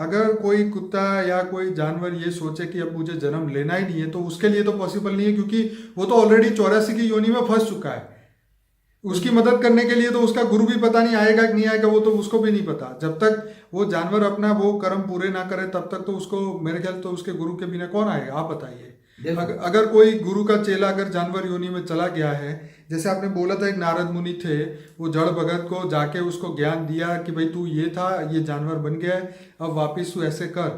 अगर कोई कुत्ता या कोई जानवर ये सोचे कि अब मुझे जन्म लेना ही नहीं है तो उसके लिए तो पॉसिबल नहीं है, क्योंकि वो तो ऑलरेडी 84 की योनि में फंस चुका है। उसकी मदद करने के लिए तो उसका गुरु भी पता नहीं आएगा कि नहीं आएगा, वो तो उसको भी नहीं पता। जब तक वो जानवर अपना वो कर्म पूरे ना करे तब तक तो उसको, मेरे ख्याल तो उसके गुरु के बिना कौन आएगा, आप बताइए। अगर कोई गुरु का चेला अगर जानवर योनि में चला गया है, जैसे आपने बोला था एक नारद मुनि थे, वो जड़ भगत को जाके उसको ज्ञान दिया कि भाई तू ये था, ये जानवर बन गया है, अब वापिस तू ऐसे कर,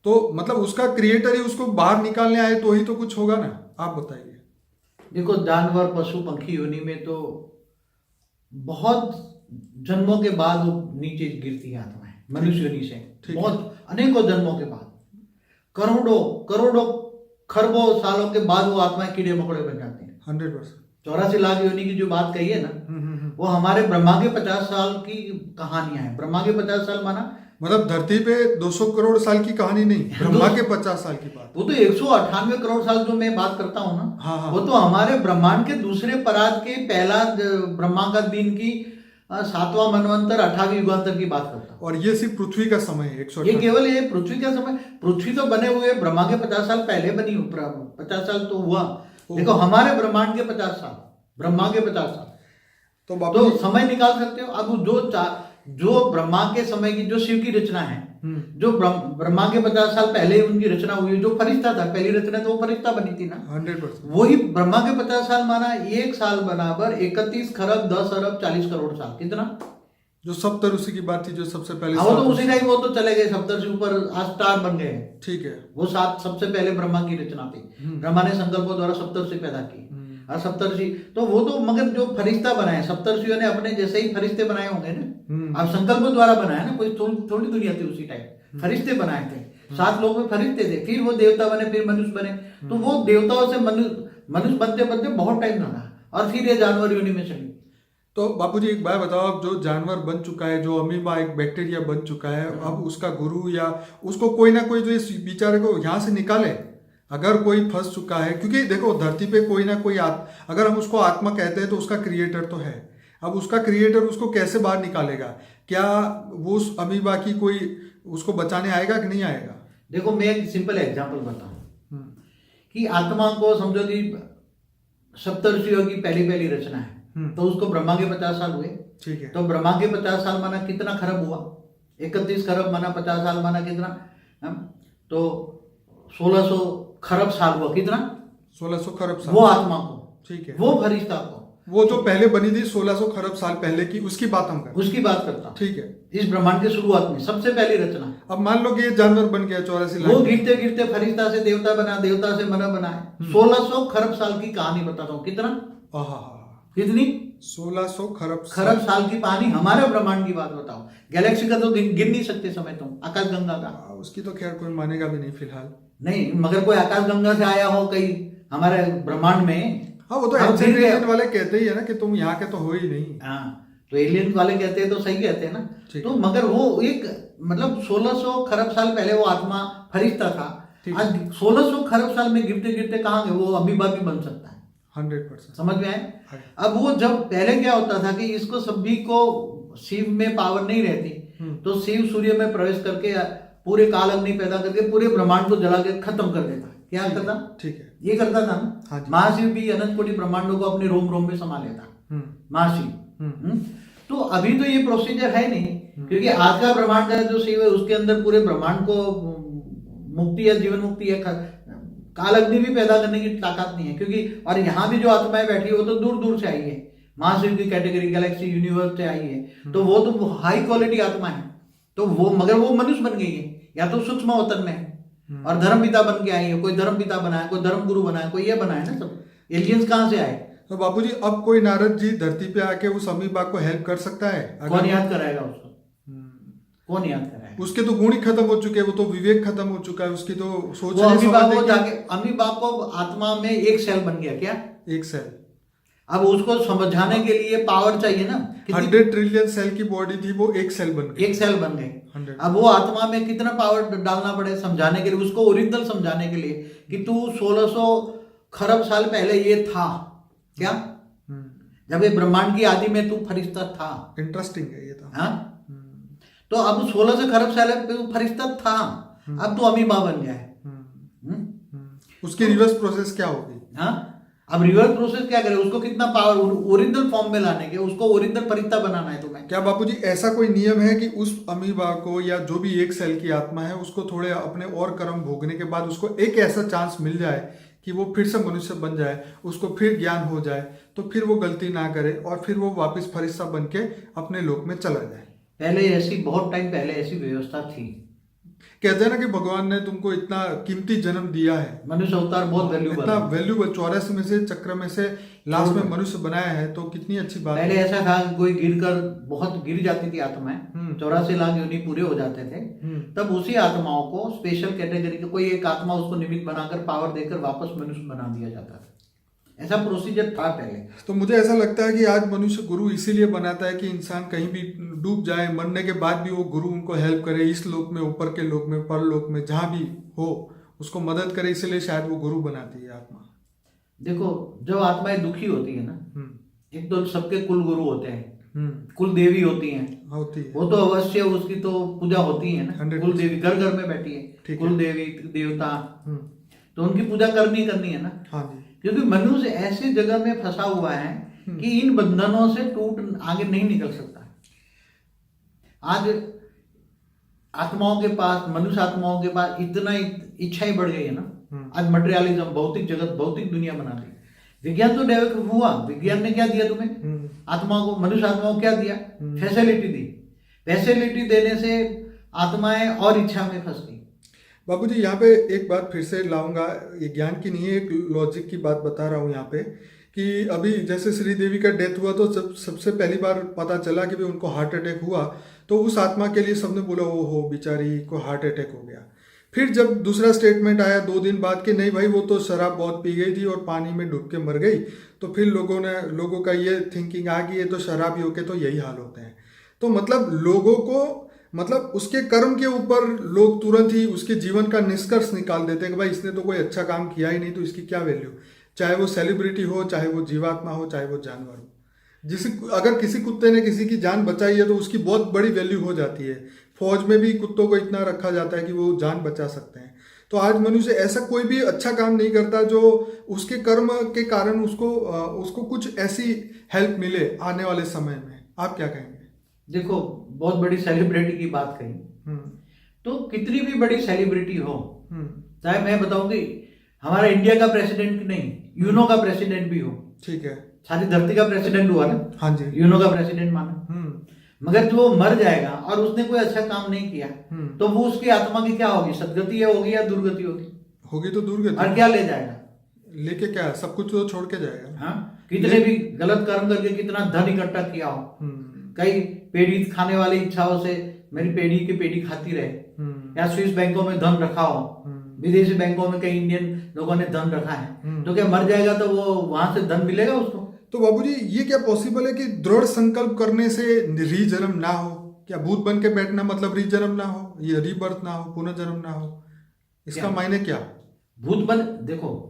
तो मतलब उसका क्रिएटर ही उसको बाहर निकालने आए तो ही तो कुछ होगा ना, आप बताइए। देखो, जानवर पशु पंखी योनि में तो बहुत जन्मों के बाद वो नीचे गिरती है आत्माएं, मनुष्य योनि से बहुत अनेकों जन्मों के बाद, करोड़ों करोड़ों खरबों सालों के बाद वो आत्माएं कीड़े मकोड़े बन जाते हैं। 100%। 84 लाख योनि की जो बात कही है ना, वो हमारे ब्रह्मा के 50 साल की कहानियां हैं। ब्रह्मा के 50 साल माना मतलब धरती पे 200 करोड़ साल की कहानी नहीं, ब्रह्मा के 50 साल की बात। वो तो 198 करोड़ साल जो मैं बात करता हूँ ना, हाँ। वो तो हमारे ब्रह्मांड के दूसरे परात के पहला ब्रह्मा का दिन की 7वां मनवंतर 18वें युगांतर की बात करता हूँ। और ये सिर्फ पृथ्वी का समय है, 108। ये केवल ये पृथ्वी का समय, पृथ्वी तो बने हुए ब्रह्मा के 50 साल पहले बनी, 50 साल तो हुआ। देखो, हमारे ब्रह्मांड के 50 साल, ब्रह्मा के 50 साल, तो समय निकाल सकते हो। अब जो ब्रह्मा के समय की जो शिव की रचना है, जो ब्रह्मा के 50 साल पहले उनकी रचना हुई, जो फरिश्ता था, पहली रचना तो वो फरिश्ता बनी थी ना, 100%। वही ब्रह्मा के 50 साल माना एक साल बराबर 31 खरब 10 अरब 40 करोड़ साल। कितना? जो सप्तऋषि की बात थी, जो सबसे पहले, वो तो उसी टाइम वो तो चले गए सप्तर्षि, ऊपर स्टार बन गए। ठीक है। वो 7 सबसे पहले ब्रह्मा की रचना थी। ब्रह्मा ने संकल्पों द्वारा सप्तर्षि पैदा की, और सप्तर्षि तो वो तो, मगर जो फरिश्ता बनाए सप्तर्षियों ने अपने जैसे ही फरिश्ते बनाए होंगे ना, अब संकल्पों द्वारा बनाया ना, कोई थोड़ी दुनिया थी उसी टाइम, फरिश्ते बनाए थे। 7 लोग में फरिश्ते थे, फिर वो देवता बने, फिर मनुष्य बने। तो वो देवताओं से मनुष्य बनते बनते बहुत टाइम लगा, और फिर ये जानवर योनि में चली। तो बापूजी एक बात बताओ, अब जो जानवर बन चुका है, जो अमीबा एक बैक्टीरिया बन चुका है, अब उसका गुरु या उसको कोई ना कोई जो इस बेचारे को यहाँ से निकाले, अगर कोई फंस चुका है, क्योंकि देखो धरती पे कोई ना कोई अगर हम उसको आत्मा कहते हैं तो उसका क्रिएटर तो है। अब उसका क्रिएटर उसको कैसे बाहर निकालेगा? क्या वो उस अमीबा की कोई उसको बचाने आएगा कि नहीं आएगा? देखो, मैं एक सिंपल एग्जांपल बताऊं कि आत्मा को समझो कि सप्तर्षियों की पहली रचना है, तो उसको ब्रह्मा के 50 साल हुए। ठीक है। तो ब्रह्मा के 50 साल माना कितना खरब हुआ? 31 खरब माना 50 साल माना कितना? तो 1600 खरब साल हुआ। कितना? 1600 खरब साल। वो आत्मा को, ठीक है, वो फरिश्ता को, वो जो पहले बनी थी 1600 खरब साल पहले की, उसकी बात हम करते, उसकी बात करता हूं। ठीक है। इस ब्रह्मांड के शुरुआत में सबसे पहली रचना। अब मान लो कि ये जानवर बन गया 84 वो लाख, गिरते गिरते फरिश्ता से देवता बना, देवता से मना बनाए। 1600 खरब साल की कहानी बताता हूँ। कितना? कितनी? 1600 खरब साल की कहानी। हमारे ब्रह्मांड की बात बताओ, गैलेक्सी का तो गिन नहीं सकते समय तुम, आकाश गंगा का। उसकी तो खैर कोई मानेगा भी नहीं फिलहाल। नहीं, मगर कोई आकाश गंगा से आया हो कहीं हमारे ब्रह्मांड में। हाँ, वो तो एलियन वाले कहते ही है ना कि तुम यहाँ के तो हो ही नहीं। हाँ, तो एलियन वाले कहते हैं तो सही कहते हैं ना। तो मगर वो एक मतलब 1600 खरब साल पहले वो आत्मा फरिश्ता था। आज 1600 खरब साल में गिरते गिरते कहाँ गए? वो अमीबा भी बन सकता है। 100%। समझ में आए? अब वो जब पहले क्या होता था कि इसको सभी को शिव में पावर नहीं रहती, तो शिव सूर्य में प्रवेश करके पूरे काल अग्नि पैदा करके पूरे ब्रह्मांड को जला के खत्म कर देता। क्या करता? ठीक है, ये करता था ना। महाशिव भी अनंत कोटि ब्रह्मांडों को अपने रोम रोम में समा लेता महाशिव। तो अभी तो ये प्रोसीजर है नहीं, क्योंकि आज का ब्रह्मांड का जो शिव है उसके अंदर पूरे ब्रह्मांड को मुक्ति या जीवन मुक्ति है, काल अग्नि भी पैदा करने की ताकत नहीं है। क्योंकि और यहाँ भी जो आत्माएं बैठी है वो तो दूर दूर से आई है, महाशिव की कैटेगरी, गैलेक्सी, यूनिवर्स से आई है। तो वो तो हाई क्वालिटी आत्मा है। तो वो, मगर वो मनुष्य बन गई है, या तो सूक्ष्म अवतन में है, और धर्म पिता बन के आई है। कोई धर्म पिता बनाया, कोई धर्म गुरु बनाया, कोई ये बनाया ना। सब एलियंस कहाँ से आए? तो बापूजी अब कोई नारद जी धरती पे आके उस अमीबा को हेल्प कर सकता है? कौन याद कराएगा उसको? कौन याद कराएगा? उसके तो गुण ही खत्म हो चुके हैं, वो तो विवेक खत्म हो चुका है, उसकी तो सोच। अमीबा को जाके, अमीबा को आत्मा में एक सेल बन गया। क्या? एक सेल। अब उसको समझाने के लिए पावर चाहिए ना। 100 ट्रिलियन सेल की बॉडी थी, वो एक सेल बन गई। एक सेल बन गए। अब वो आत्मा में कितना पावर डालना पड़े समझाने के लिए, उसको ओरिजिनल समझाने के लिए कि तू 1600 खरब साल पहले ये था। क्या? जब ये ब्रह्मांड की आदि में तू फरिश्ता था। इंटरेस्टिंग है ये तो। हाँ, तो अब 16 खरब साल पे वो फरिश्ता था, अब तो अमीबा बन गया है। उसकी रिवर्स प्रोसेस क्या होगी? हाँ, अब रिवर्स प्रोसेस क्या करे, उसको कितना पावर ओरिजिनल फॉर्म में लाने के, उसको ओरिजिनल फरिश्ता बनाना है तुम्हें। क्या बापूजी ऐसा कोई नियम है कि उस अमीबा को या जो भी एक सेल की आत्मा है उसको थोड़े अपने और कर्म भोगने के बाद उसको एक ऐसा चांस मिल जाए कि वो फिर से मनुष्य बन जाए, उसको फिर ज्ञान हो जाए, तो फिर वो गलती ना करे और फिर वो वापस फरिश्ता बन के अपने लोक में चला जाए? पहले ऐसी, बहुत टाइम पहले ऐसी व्यवस्था थी। कहते हैं ना कि भगवान ने तुमको इतना कीमती जन्म दिया है, मनुष्य अवतार बहुत वैल्यूबल इतना है। वैल्यूबल, 84 में से चक्र में से लास्ट में मनुष्य बनाया है, तो कितनी अच्छी बात पहले है। ऐसा था कि कोई गिरकर बहुत गिर जाती थी आत्माएं, 84 लाख योनि पूरे हो जाते थे, तब उसी आत्माओं को स्पेशल कैटेगरी का कोई एक आत्मा उसको निमित्त बनाकर पावर देकर वापस मनुष्य बना दिया जाता था। ऐसा प्रोसीजर था पहले। तो मुझे ऐसा लगता है कि आज मनुष्य गुरु इसीलिए बनाता है कि इंसान कहीं भी डूब जाए, मरने के बाद भी वो गुरु उनको हेल्प करे, इस लोक में, ऊपर के लोक में, परलोक में, जहाँ भी हो उसको मदद करे, इसलिए शायद वो गुरु बनाती है आत्मा। देखो, जब आत्माएं दुखी होती है ना, एक तो सबके कुल गुरु होते हैं, कुल देवी होती हैं, होती है, वो तो अवश्य उसकी तो पूजा होती है ना। 100% कुल देवी घर घर में बैठी है, कुल देवी देवता, तो उनकी पूजा करनी है ना। हाँ जी। क्योंकि मनुष्य ऐसी जगह में फंसा हुआ है कि इन बंधनों से टूट आगे नहीं निकल सकता। आज आत्माओं के पास, मनुष्य आत्माओं के पास इतना इच्छाएं बढ़ गई है ना। आज मटेरियलिज्म, भौतिक जगत, भौतिक दुनिया बना दी। विज्ञान तो डेवलप हुआ, विज्ञान ने क्या दिया तुम्हें? आत्माओं को, मनुष्य आत्माओं को क्या दिया? फैसिलिटी दी। फैसिलिटी देने से आत्माएं और इच्छा में फंस गई। बाबूजी यहाँ पे एक बात फिर से लाऊंगा, ये ज्ञान की नहीं है, एक लॉजिक की बात बता रहा हूँ यहाँ पे, कि अभी जैसे श्री देवी का डेथ हुआ तो सबसे पहली बार पता चला कि भाई उनको हार्ट अटैक हुआ, तो उस आत्मा के लिए सबने बोला ओ हो बेचारी को हार्ट अटैक हो गया। फिर जब दूसरा स्टेटमेंट आया 2 दिन बाद कि नहीं भाई वो तो शराब बहुत पी गई थी और पानी में डूब के मर गई, तो फिर लोगों का ये थिंकिंग आ गई ये तो शराबियों के तो यही हाल होते हैं। तो मतलब लोगों को, मतलब उसके कर्म के ऊपर लोग तुरंत ही उसके जीवन का निष्कर्ष निकाल देते हैं कि भाई इसने तो कोई अच्छा काम किया ही नहीं, तो इसकी क्या वैल्यू, चाहे वो सेलिब्रिटी हो, चाहे वो जीवात्मा हो, चाहे वो जानवर हो। अगर किसी कुत्ते ने किसी की जान बचाई है तो उसकी बहुत बड़ी वैल्यू हो जाती है। फौज में भी कुत्तों को इतना रखा जाता है कि वो जान बचा सकते हैं। तो आज मनुष्य ऐसा कोई भी अच्छा काम नहीं करता जो उसके कर्म के कारण उसको कुछ ऐसी हेल्प मिले आने वाले समय में। आप क्या कहेंगे? देखो, बहुत बड़ी सेलिब्रिटी की बात कही, तो कितनी भी बड़ी सेलिब्रिटी हो, चाहे मैं बताऊंगी हमारा इंडिया का प्रेसिडेंट नहीं, यूनो का प्रेसिडेंट भी हो, ठीक है, सारी धरती का प्रेसिडेंट हुआ ना, हाँ जी, यूनो का प्रेसिडेंट माना, मगर जो वो मर जाएगा और उसने कोई अच्छा काम नहीं किया, तो वो उसकी आत्मा की क्या होगी? सदगति होगी या दुर्गति होगी? होगी तो दुर्गति। और क्या ले जाएगा? लेके क्या, सब कुछ तो छोड़ के जाएगा। हाँ, कितने भी गलत कर्म करके कितना धन इकट्ठा किया हो, कई पेड़ी खाने वाली इच्छाओं से मेरी पेड़ी की पेड़ी खाती रहे, या स्विस बैंकों में धन रखा हो, विदेशी बैंकों में कई इंडियन लोगों ने धन रखा है, तो क्या मर जाएगा तो वो वहां से धन मिलेगा उसको? तो बाबूजी ये क्या पॉसिबल है कि दृढ़ संकल्प करने से रीजन्म ना हो? क्या भूत बन के बैठना मतलब रीजन्म ना हो, ये रीबर्थ ना हो, पुनर्जन्म ना हो, इसका मायने क्या? भूत बन, देखो,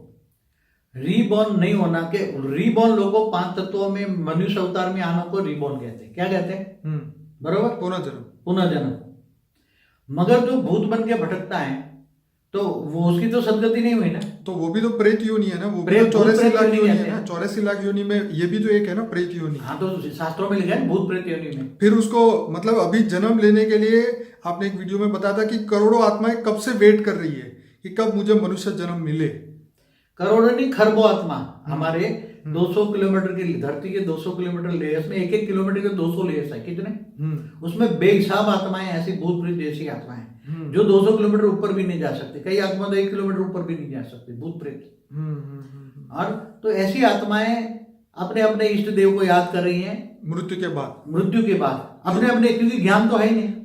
रीबॉर्न नहीं होना के, रीबॉर्न लोगों 5 तत्वों में मनुष्य अवतार में आने को रीबॉर्न कहते हैं। क्या कहते हैं? बरोबर, पुनर्जन्म। पुनर्जन्म। मगर जो भूत बन के भटकता है तो वो उसकी तो सदगति नहीं हुई ना, तो वो भी तो प्रेत योनि है ना, वो भी तो 84 लाख योनि है ना, 84 लाख योनि में ये भी तो एक है ना प्रेत योनि। हाँ, तो शास्त्रों में लिखा है भूत प्रेत योनि में। फिर उसको मतलब अभी जन्म लेने के लिए आपने एक वीडियो में बताया था कि करोड़ों आत्माएं कब से वेट कर रही है कि कब मुझे मनुष्य जन्म मिले। करोड़ों नहीं, खरबों आत्मा हमारे 200 किलोमीटर की धरती के 200 किलोमीटर लेयर्स में, 1-1 किलोमीटर के 200 लेयर्स है। कितने? उसमें बेहिसाब आत्माएं, ऐसी भूत प्रेत जैसी आत्माएं जो 200 किलोमीटर ऊपर भी नहीं जा सकते। कई आत्मा तो 1 किलोमीटर ऊपर भी नहीं जा सकते, भूत प्रेत। और तो ऐसी आत्माएं अपने अपने इष्ट देव को याद कर रही हैं मृत्यु के बाद, अपने अपने, क्योंकि ज्ञान तो है ही नहीं।